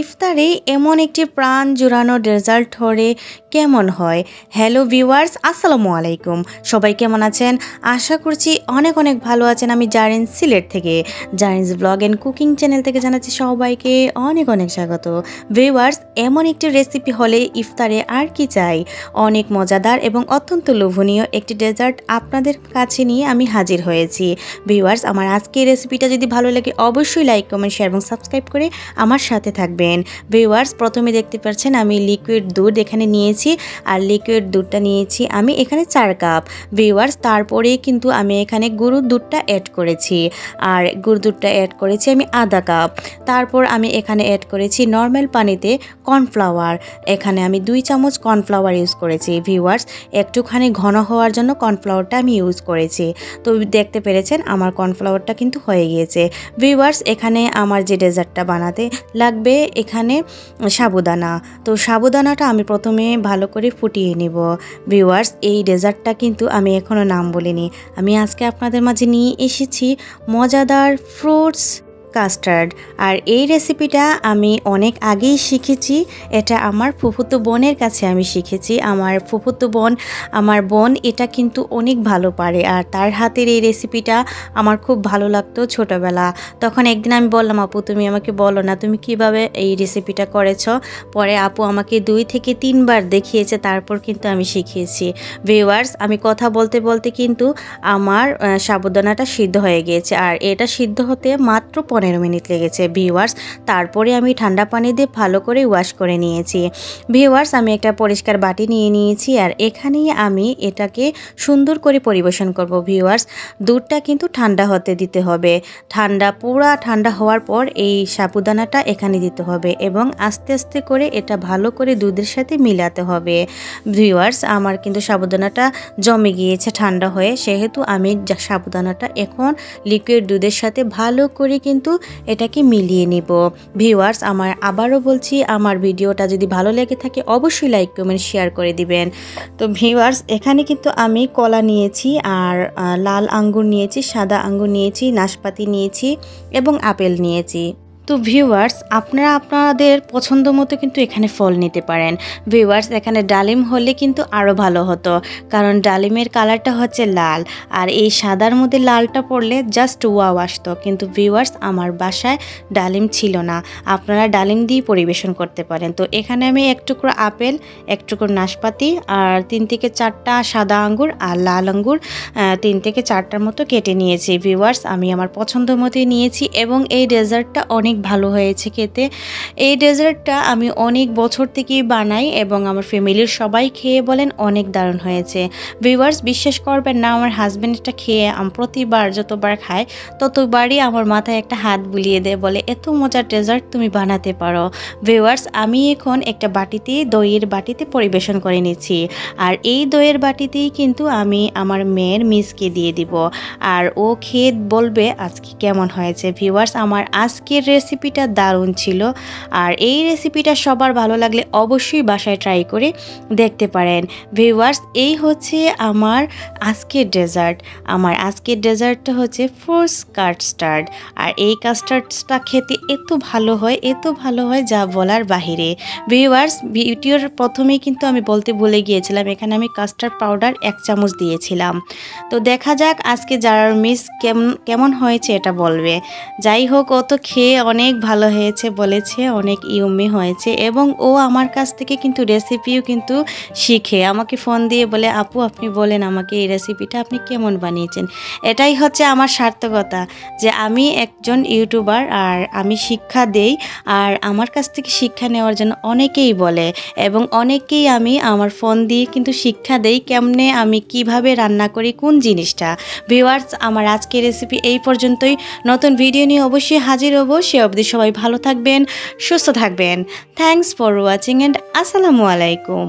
ইফতারে এমন একটি প্রাণ জুড়ানো ডেজার্ট হলে কেমন হয়। হ্যালো ভিউয়ার্স, আসসালামু আলাইকুম। সবাই কেমন আছেন? আশা করছি অনেক অনেক ভালো আছেন। আমি জারিন সিলেট থেকে, জারিনস ব্লগ অ্যান্ড কুকিং চ্যানেল থেকে জানাচ্ছি সবাইকে অনেক অনেক স্বাগত। ভিউয়ার্স, এমন একটি রেসিপি হলে ইফতারে আর কি চাই। অনেক মজাদার এবং অত্যন্ত লোভনীয় একটি ডেজার্ট আপনাদের কাছে নিয়ে আমি হাজির হয়েছি। ভিউয়ার্স, আমার আজকের রেসিপিটা যদি ভালো লাগে অবশ্যই লাইক, কমেন্ট, শেয়ার এবং সাবস্ক্রাইব করে আমার সাথে থাকবেন। ভিউয়ার্স, প্রথমে দেখতে পাচ্ছেন আমি লিকুইড দুধ এখানে নিয়েছি, আর লিকুইড দুধটা নিয়েছি আমি এখানে 4 কাপ। ভিউয়ার্স, তারপরে কিন্তু আমি এখানে গরুর দুধটা অ্যাড করেছি, আর গরুর দুধটা অ্যাড করেছি আমি আধা কাপ। তারপর আমি এখানে অ্যাড করেছি নর্মাল পানিতে কর্নফ্লাওয়ার। এখানে আমি 2 চামচ কর্নফ্লাওয়ার ইউজ করেছি। ভিউয়ার্স, একটুখানি ঘন হওয়ার জন্য কর্নফ্লাওয়ারটা আমি ইউজ করেছি। তো দেখতে পেরেছেন আমার কর্নফ্লাওয়ারটা কিন্তু হয়ে গিয়েছে। ভিউয়ার্স, এখানে আমার যে ডেজার্টটা বানাতে লাগবে এখানে সাবুদানা। তো সাবুদানাটা আমি প্রথমে ভালো করে ফুটিয়ে নিব। ভিউয়ার্স, এই ডেজার্টটা কিন্তু আমি এখনও নাম বলিনি। আমি আজকে আপনাদের মাঝে নিয়ে এসেছি মজাদার ফ্রুটস কাস্টার্ড। আর এই রেসিপিটা আমি অনেক আগেই শিখেছি। এটা আমার ফুফুতো বোনের কাছে আমি শিখেছি। আমার ফুফুতো বোন, আমার বোন এটা কিন্তু অনেক ভালো পারে, আর তার হাতের এই রেসিপিটা আমার খুব ভালো লাগতো ছোটোবেলা। তখন একদিন আমি বললাম, আপু তুমি আমাকে বলো না তুমি কিভাবে এই রেসিপিটা করেছো। পরে আপু আমাকে 2 থেকে 3 বার দেখিয়েছে, তারপর কিন্তু আমি শিখিয়েছি। ভিউয়ার্স, আমি কথা বলতে বলতে কিন্তু আমার সাবুদানাটা সিদ্ধ হয়ে গিয়েছে, আর এটা সিদ্ধ হতে মাত্র 15 মিনিট লেগেছে। ভিউয়ার্স, তারপরে আমি ঠান্ডা পানি দিয়ে ভালো করে ওয়াশ করে নিয়েছি। ভিউয়ার্স, আমি একটা পরিষ্কার বাটি নিয়ে নিয়েছি, আর এখানেই আমি এটাকে সুন্দর করে পরিবেশন করব। ভিউয়ার্স, দুধটা কিন্তু ঠান্ডা হতে দিতে হবে। পুরা ঠান্ডা হওয়ার পর এই সাবুদানাটা এখানে দিতে হবে এবং আস্তে আস্তে করে এটা ভালো করে দুধের সাথে মিলাতে হবে। ভিউয়ার্স, আমার কিন্তু সাবুদানাটা জমে গিয়েছে ঠান্ডা হয়ে, সেহেতু আমি সাবুদানাটা এখন লিকুইড দুধের সাথে ভালো করে কিন্তু এটাকে মিলিয়ে নিব। ভিউয়ার্স, আমার আবারও বলছি, আমার ভিডিওটা যদি ভালো লেগে থাকে অবশ্যই লাইক, কমেন্ট, শেয়ার করে দিবেন। তো ভিউয়ার্স, এখানে কিন্তু আমি কলা নিয়েছি, আর লাল আঙ্গুর নিয়েছি, সাদা আঙ্গুর নিয়েছি, নাশপাতি নিয়েছি এবং আপেল নিয়েছি। তো ভিউয়ার্স, আপনারা আপনাদের পছন্দ মতো কিন্তু এখানে ফল নিতে পারেন। ভিউয়ার্স, এখানে ডালিম হলে কিন্তু আরও ভালো হতো, কারণ ডালিমের কালারটা হচ্ছে লাল, আর এই সাদার মধ্যে লালটা পড়লে জাস্ট ওয়াও আসতো। কিন্তু ভিউয়ার্স, আমার বাসায় ডালিম ছিল না। আপনারা ডালিম দিয়ে পরিবেশন করতে পারেন। তো এখানে আমি 1 টুকরো আপেল, 1 টুকরো নাশপাতি, আর 3 থেকে 4টা সাদা আঙ্গুর আর লাল আঙ্গুর 3 থেকে 4টার মতো কেটে নিয়েছি। ভিউয়ার্স, আমি আমার পছন্দ মতোই নিয়েছি এবং এই ডেজার্টটা অনেক ভালো হয়েছে খেতে। এই ডেজার্টটা আমি অনেক বছর থেকেই বানাই এবং আমার ফ্যামিলির সবাই খেয়ে বলেন অনেক দারুণ হয়েছে। ভিউয়ার্স, বিশ্বাস করবেন না, আমার হাজব্যান্ড এটা খেয়ে প্রতিবার যতবার খায় ততবারই আমার মাথায় একটা হাত বুলিয়ে দেয়, বলে এত মজার ডেজার্ট তুমি বানাতে পারো। ভিউয়ার্স, আমি এখন একটা বাটিতে, দইয়ের বাটিতে পরিবেশন করে নিচ্ছি, আর এই দইয়ের বাটিতেই কিন্তু আমি আমার মেয়ের মিসকে দিয়ে দিব, আর ও খেয়ে বলবে আজকে কেমন হয়েছে। ভিউয়ার্স, আমার আজকের রেসিপিটা দারুণ ছিল, আর এই রেসিপিটা সবার ভালো লাগলে অবশ্যই বাসায় ট্রাই করে দেখতে পারেন। ভিউয়ার্স, এই হচ্ছে আমার আজকের ডেজার্ট। আমার আজকের ডেজার্টটা হচ্ছে ফ্রুটস কাস্টার্ড, আর এই কাস্টার্ডটা খেতে এত ভালো হয় যা বলার বাহিরে। ভিউয়ার্স, ভিডিওর প্রথমেই কিন্তু আমি বলতে ভুলে গিয়েছিলাম, এখানে আমি কাস্টার্ড পাউডার 1 চামচ দিয়েছিলাম। তো দেখা যাক আজকে জারার মিস কেমন হয়েছে এটা বলবে। যাই হোক, ও তো খেয়ে অনেক ভালো হয়েছে বলেছে, অনেক ইউমি হয়েছে, এবং ও আমার কাছ থেকে কিন্তু রেসিপিও কিন্তু শিখে আমাকে ফোন দিয়ে বলে, আপু আপনি বলেন আমাকে এই রেসিপিটা আপনি কেমন বানিয়েছেন। এটাই হচ্ছে আমার সার্থকতা, যে আমি একজন ইউটিউবার আর আমি শিক্ষা দেই, আর আমার কাছ থেকে শিক্ষা নেওয়ার জন্য অনেকেই বলে, এবং অনেকেই আমি আমার ফোন দিয়ে কিন্তু শিক্ষা দেই কেমনে আমি কিভাবে রান্না করি কোন জিনিসটা। ভিউয়ার্স, আমার আজকের রেসিপি এই পর্যন্তই। নতুন ভিডিও নিয়ে অবশ্যই হাজির হব। সে অবধি সবাই ভালো থাকবেন, সুস্থ থাকবেন। থ্যাংকস ফর ওয়াচিং অ্যান্ড আসসালামু আলাইকুম।